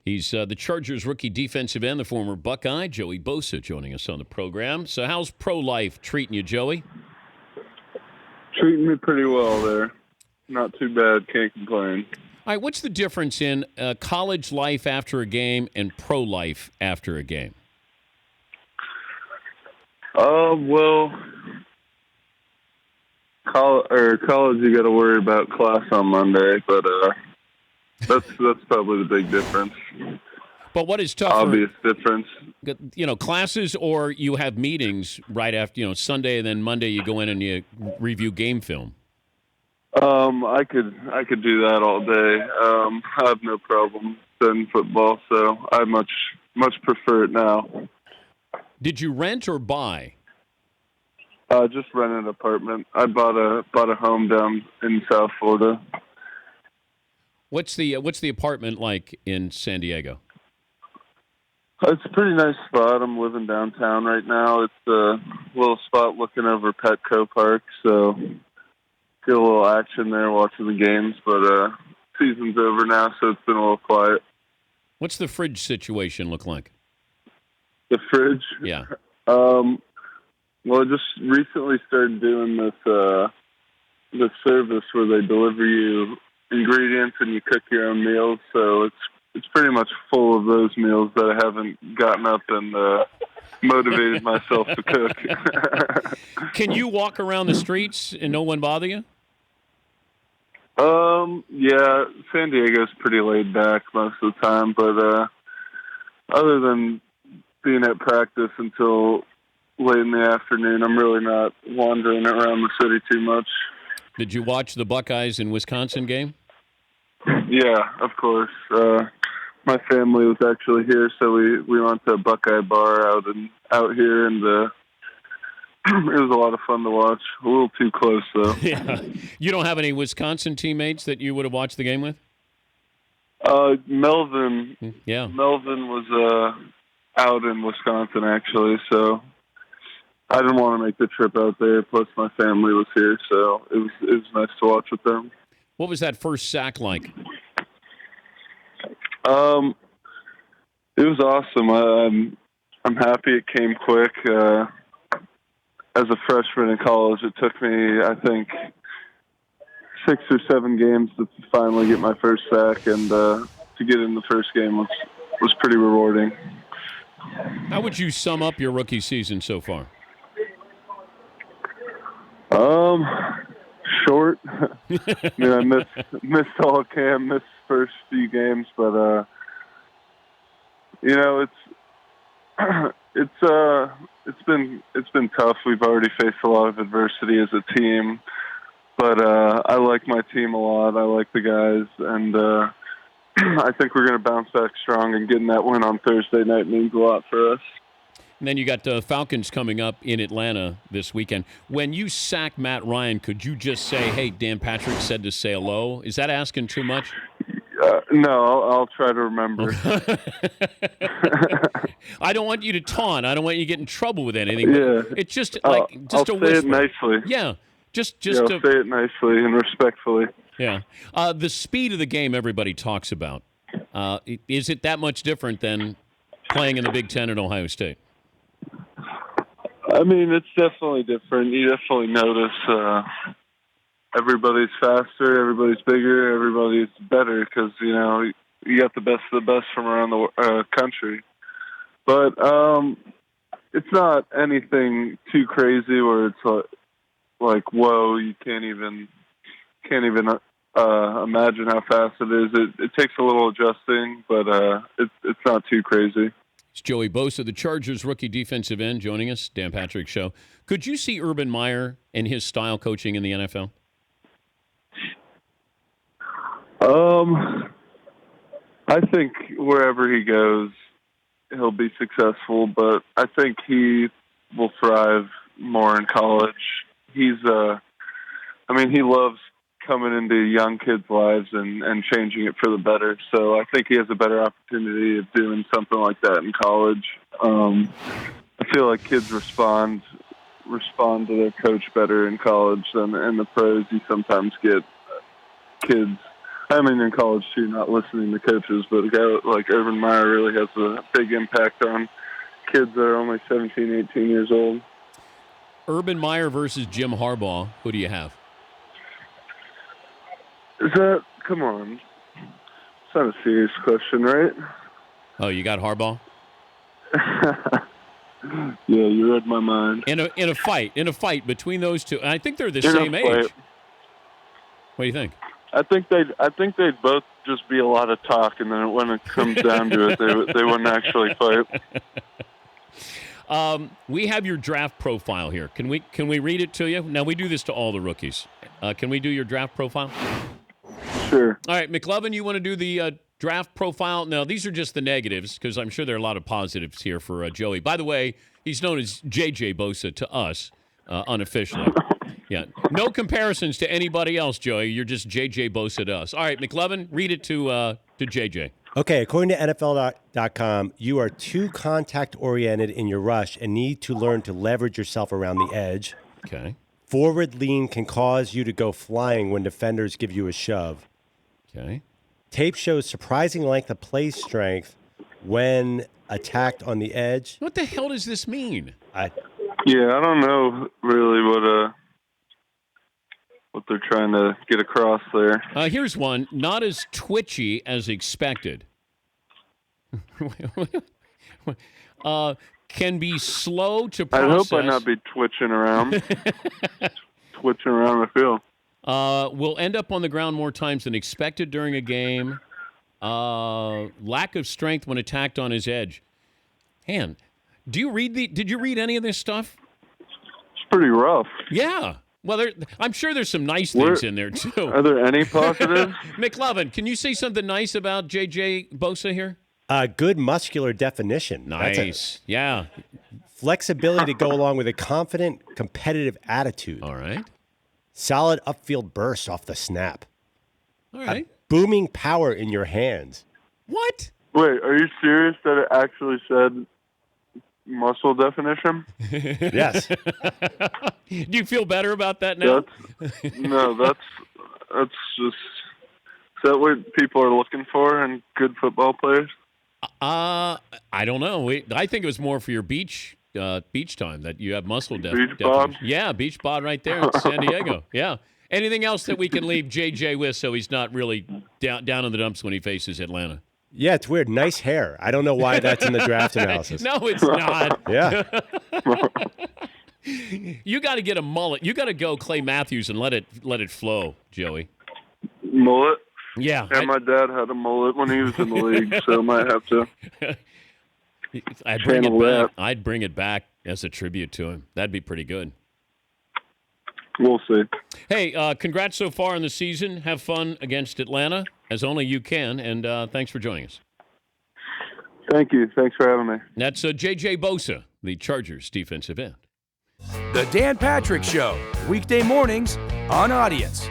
He's the Chargers rookie defensive end, the former Buckeye, Joey Bosa, joining us on the program. So how's pro life treating you, Joey? Treating me pretty well there. Not too bad. Can't complain. All right, what's the difference in college life after a game and pro life after a game? Well, college you got to worry about class on Monday, but that's probably the big difference. But what is tougher? Obvious difference. Classes, or you have meetings right after, Sunday, and then Monday you go in and you review game film. I could do that all day. I have no problem studying football, so I much prefer it now. Did you rent or buy? Just rent an apartment. I bought a home down in South Florida. What's the apartment like in San Diego? It's a pretty nice spot. I'm living downtown right now. It's a little spot looking over Petco Park, so get a little action there watching the games. But season's over now, so it's been a little quiet. What's the fridge situation look like? The fridge? Yeah. Well, I just recently started doing this service where they deliver you ingredients and you cook your own meals. So it's pretty much full of those meals that I haven't gotten up and motivated myself to cook. Can you walk around the streets and no one bother you? Yeah, San Diego's pretty laid back most of the time, but other than being at practice until late in the afternoon, I'm really not wandering around the city too much. Did you watch the Buckeyes in Wisconsin game? Yeah, of course. My family was actually here, so we went to a Buckeye bar out here, and it was a lot of fun to watch. A little too close, though. Yeah. You don't have any Wisconsin teammates that you would have watched the game with? Melvin. Yeah. Melvin was out in Wisconsin, actually, so I didn't want to make the trip out there. Plus, my family was here, so it was nice to watch with them. What was that first sack like? It was awesome. I'm happy it came quick. As a freshman in college, it took me, I think, 6 or 7 games to finally get my first sack, and to get in the first game was pretty rewarding. How would you sum up your rookie season so far? Short. I mean, I missed all camp, missed the first few games, but it's been tough. We've already faced a lot of adversity as a team, but I like my team a lot. I like the guys, and I think we're going to bounce back strong, and getting that win on Thursday night means a lot for us. And then you got the Falcons coming up in Atlanta this weekend. When you sack Matt Ryan, could you just say, hey, Dan Patrick said to say hello? Is that asking too much? No, I'll try to remember. I don't want you to taunt. I don't want you to get in trouble with anything. Yeah. It's just I'll a say whisper. it nicely. Yeah. I'll say it nicely and respectfully. Yeah. The speed of the game everybody talks about. Is it that much different than playing in the Big Ten at Ohio State? I mean, it's definitely different. You definitely notice everybody's faster, everybody's bigger, everybody's better because, you got the best of the best from around the country. But it's not anything too crazy where it's like whoa, you can't even imagine how fast it is. It takes a little adjusting, but it's not too crazy. It's Joey Bosa, the Chargers rookie defensive end, joining us. Dan Patrick Show. Could you see Urban Meyer and his style coaching in the NFL? I think wherever he goes, he'll be successful, but I think he will thrive more in college. He loves coming into young kids' lives and changing it for the better. So I think he has a better opportunity of doing something like that in college. I feel like kids respond to their coach better in college than in the pros. You sometimes get kids I mean, in college, too, not listening to coaches, but a guy like Urban Meyer really has a big impact on kids that are only 17, 18 years old. Urban Meyer versus Jim Harbaugh. Who do you have? Come on. It's not a serious question, right? Oh, you got Harbaugh? Yeah, you read my mind. In a fight between those two. And I think they're the same age. What do you think? I think they'd both just be a lot of talk, and then when it comes down to it, they wouldn't actually fight. We have your draft profile here. Can we read it to you? Now, we do this to all the rookies. Can we do your draft profile? Sure. All right, McLovin, you want to do the draft profile? No, these are just the negatives because I'm sure there are a lot of positives here for Joey. By the way, he's known as JJ Bosa to us unofficially. Yeah, no comparisons to anybody else, Joey. You're just JJ Bosa to us. All right, McLovin, read it to JJ. Okay, according to NFL.com, you are too contact-oriented in your rush and need to learn to leverage yourself around the edge. Okay. Forward lean can cause you to go flying when defenders give you a shove. Okay. Tape shows surprising length of play strength when attacked on the edge. What the hell does this mean? I don't know really what they're trying to get across there. Here's one. Not as twitchy as expected. Can be slow to process. I hope I not be twitching around. Twitching around the field. Will end up on the ground more times than expected during a game. Lack of strength when attacked on his edge. Man, did you read any of this stuff? It's pretty rough. Yeah. Well, I'm sure there's some nice things in there, too. Are there any positives? McLovin, can you say something nice about J.J. Bosa here? Good muscular definition. Nice. Yeah. Flexibility to go along with a confident, competitive attitude. All right. Solid upfield burst off the snap. All right. Booming power in your hands. What? Wait, are you serious that it actually said muscle definition? Yes. Do you feel better about that now? That's just, is that what people are looking for in good football players? I don't know. I think it was more for your beach time that you have muscle Beach bod? Yeah, beach bod right there in San Diego. Yeah. Anything else that we can leave JJ with so he's not really down in the dumps when he faces Atlanta? Yeah, it's weird. Nice hair. I don't know why that's in the draft analysis. No, it's not. Yeah. You got to get a mullet. You got to go Clay Matthews and let it flow, Joey. Mullet? Yeah. Yeah, my dad had a mullet when he was in the league, so I might have to. I'd bring it back as a tribute to him. That'd be pretty good. We'll see. Hey, congrats so far in the season. Have fun against Atlanta, as only you can, and thanks for joining us. Thank you. Thanks for having me. That's J.J. Bosa, the Chargers defensive end. The Dan Patrick Show, weekday mornings on Audience.